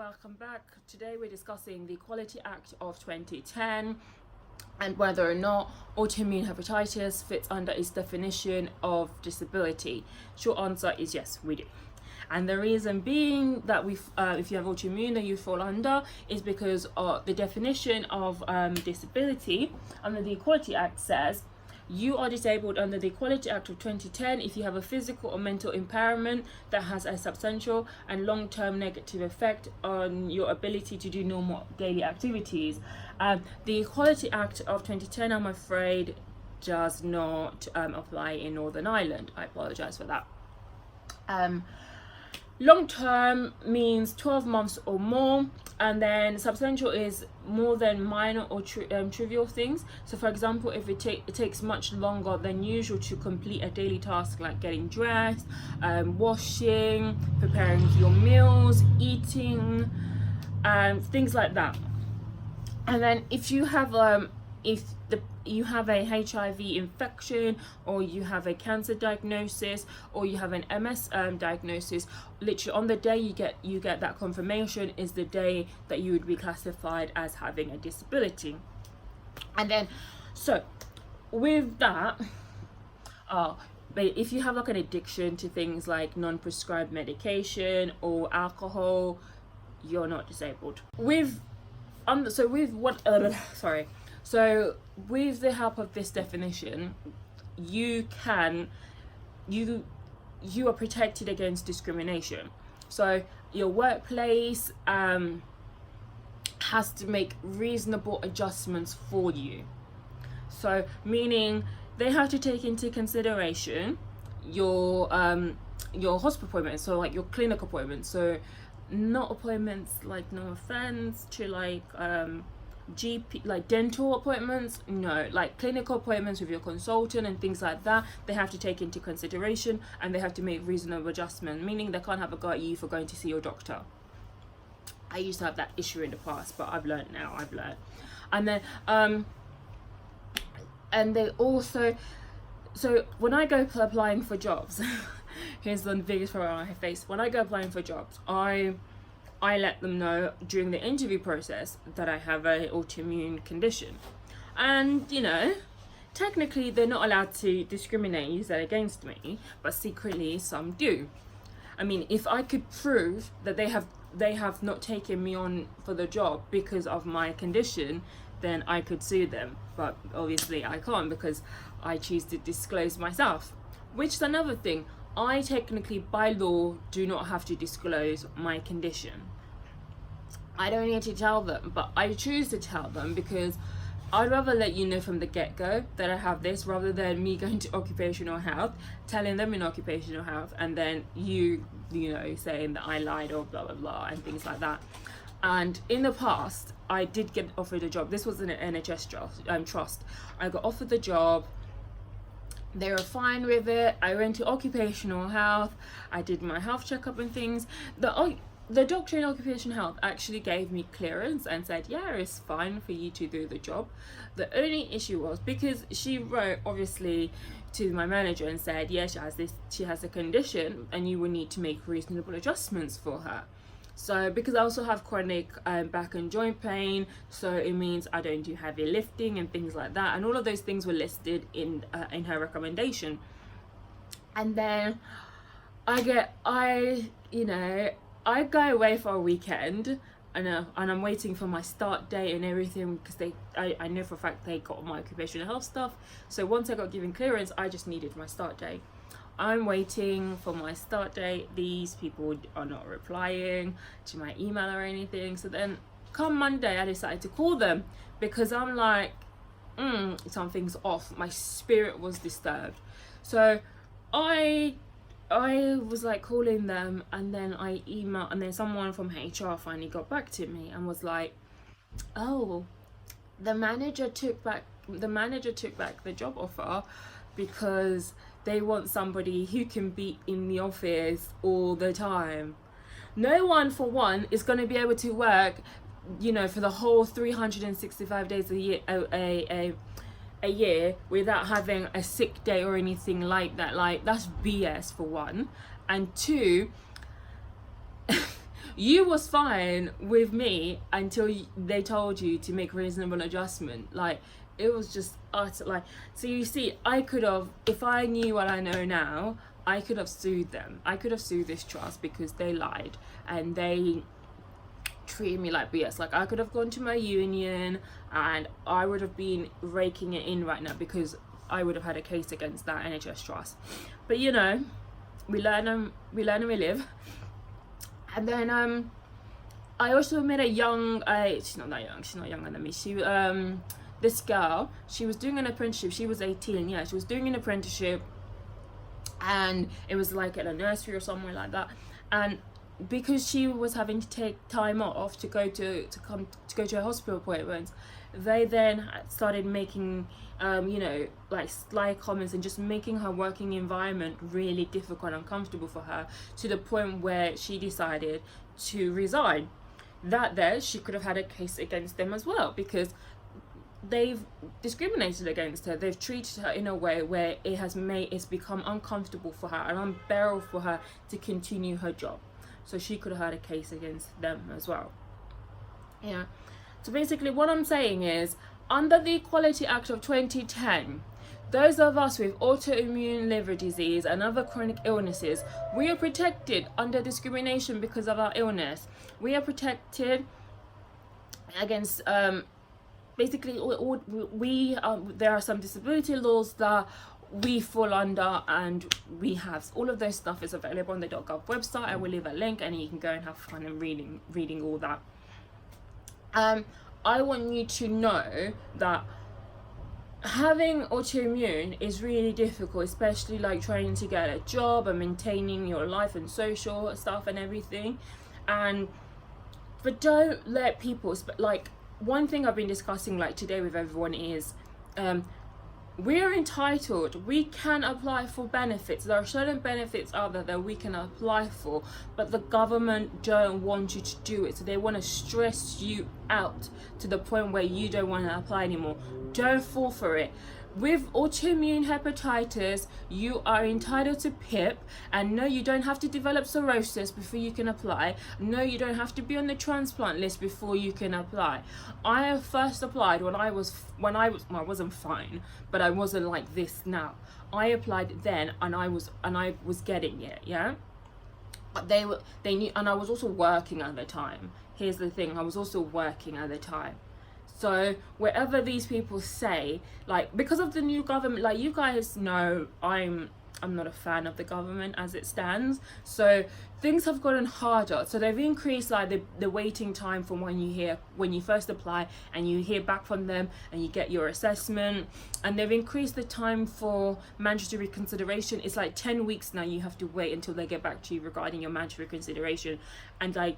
welcome back. Today we're discussing the Equality Act of 2010 and whether or not autoimmune hepatitis fits under its definition of disability. Short answer is yes, we do. And the reason being that if you have autoimmune that you fall under is because the definition of disability under the Equality Act says you are disabled under the Equality Act of 2010 if you have a physical or mental impairment that has a substantial and long-term negative effect on your ability to do normal daily activities. The Equality Act of 2010, I'm afraid, does not apply in Northern Ireland. I apologize for that. Long term means 12 months or more, and then substantial is more than minor or trivial things. So for example, if it takes much longer than usual to complete a daily task like getting dressed, washing, preparing your meals, eating, things like that. And then if you have you have a HIV infection, or you have a cancer diagnosis, or you have an MS diagnosis, literally on the day you get that confirmation is the day that you would be classified as having a disability. And then so with that, but if you have like an addiction to things like non-prescribed medication or alcohol, you're not disabled. So with the help of this definition, you are protected against discrimination. So your workplace has to make reasonable adjustments for you. So meaning they have to take into consideration your hospital appointments, so like your clinic appointments. So not appointments, like, no offense to like GP, like dental appointments, no, like clinical appointments with your consultant and things like that, they have to take into consideration, and they have to make reasonable adjustment, meaning they can't have a go at you for going to see your doctor. I used to have that issue in the past, but I've learned now. And then and they also, so when I go applying for jobs here's the biggest problem I face. When I go applying for jobs, I let them know during the interview process that I have an autoimmune condition. And, you know, technically they're not allowed to discriminate, use that against me, but secretly some do. I mean, if I could prove that they have not taken me on for the job because of my condition, then I could sue them. But obviously I can't, because I choose to disclose myself, which is another thing. I technically, by law, do not have to disclose my condition. I don't need to tell them, but I choose to tell them because I'd rather let you know from the get-go that I have this, rather than me going to occupational health, telling them in occupational health, and then you know, saying that I lied or blah, blah, blah, and things like that. And in the past, I did get offered a job. This was an NHS trust. I got offered the job. They were fine with it. I went to occupational health. I did my health checkup and things. The doctor in occupational health actually gave me clearance and said, yeah, it's fine for you to do the job. The only issue was because she wrote, obviously, to my manager and said, yeah, she has a condition and you will need to make reasonable adjustments for her. So because I also have chronic back and joint pain, so it means I don't do heavy lifting and things like that, and all of those things were listed in her recommendation. And then I go away for a weekend, and I'm waiting for my start date and everything, because I know for a fact they got my occupational health stuff. So once I got given clearance, I just needed my start date. I'm waiting for my start date. These people are not replying to my email or anything. So then come Monday, I decided to call them, because I'm like, something's off. My spirit was disturbed. So I was like calling them, and then I emailed, and then someone from HR finally got back to me and was like, oh, the manager took back the job offer because they want somebody who can be in the office all the time. No one, for one, is going to be able to work, you know, for the whole 365 days a year without having a sick day or anything like that. Like, that's BS, for one. And two, You was fine with me until they told you to make reasonable adjustment. Like, it was just utter, like, so you see, I could have, if I knew what I know now, I could have sued them. I could have sued this trust because they lied and they treated me like BS. Like, I could have gone to my union and I would have been raking it in right now because I would have had a case against that NHS trust. But you know, we learn and we live. And then I also met a young, she's not that young, she's not younger than me. She this girl, she was doing an apprenticeship. She was 18. Yeah, she was doing an apprenticeship, and it was like at a nursery or somewhere like that. And because she was having to take time off to go to her hospital appointments, they then started making you know, like sly comments and just making her working environment really difficult and uncomfortable for her, to the point where she decided to resign. That there, she could have had a case against them as well, because they've discriminated against her. They've treated her in a way where it's become uncomfortable for her and unbearable for her to continue her job. So she could have had a case against them as well. Yeah. So basically what I'm saying is, under the Equality Act of 2010, those of us with autoimmune liver disease and other chronic illnesses, we are protected under discrimination because of our illness. We are protected against basically there are some disability laws that we fall under, and we have all of those stuff is available on the .gov website. I will leave a link and you can go and have fun and reading all that. I want you to know that having autoimmune is really difficult, especially like trying to get a job and maintaining your life and social stuff and everything. But don't let people, like, one thing I've been discussing like today with everyone is we're entitled. We can apply for benefits. There are certain benefits out there that we can apply for, but the government don't want you to do it. So they want to stress you out to the point where you don't want to apply anymore. Don't fall for it. With autoimmune hepatitis, you are entitled to PIP, and no, you don't have to develop cirrhosis before you can apply. No, you don't have to be on the transplant list before you can apply. I first applied when I wasn't fine, but I wasn't like this now. I applied then, and I was getting it, yeah. But they knew, and I was also working at the time. Here's the thing, I was also working at the time. So wherever these people say, like, because of the new government, like, you guys know I'm not a fan of the government as it stands. So things have gotten harder. So they've increased like the waiting time from when you first apply and you hear back from them and you get your assessment. And they've increased the time for mandatory consideration. It's like 10 weeks now you have to wait until they get back to you regarding your mandatory consideration. And like,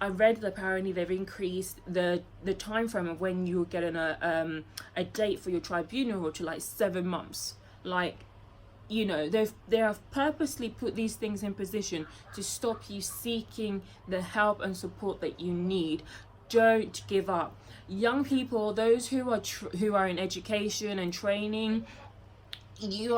I read that apparently they've increased the time frame of when you get a date for your tribunal to like 7 months. Like, you know, they have purposely put these things in position to stop you seeking the help and support that you need. Don't give up. Young people, those who are in education and training, you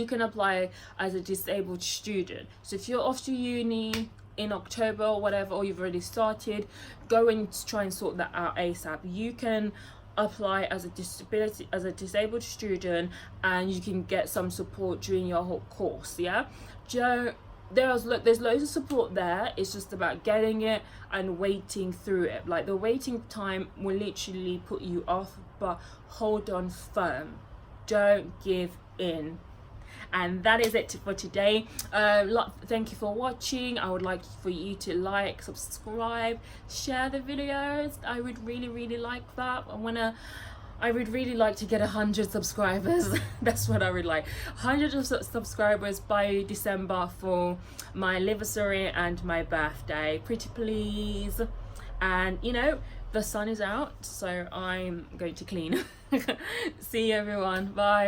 can apply as a disabled student. So if you're off to uni in October or whatever, or you've already started, go and try and sort that out ASAP. You can apply as a disabled student, and you can get some support during your whole course. Yeah, there's loads of support there. It's just about getting it and waiting through it. Like, the waiting time will literally put you off, but hold on firm. Don't give in. And that is it for today. Thank you for watching. I would like for you to like, subscribe, share the videos. I would really like that. I would really like to get 100 subscribers. That's what I would like. 100 subscribers by December for my anniversary and my birthday. Pretty please. And you know, the sun is out, so I'm going to clean. See you everyone. Bye.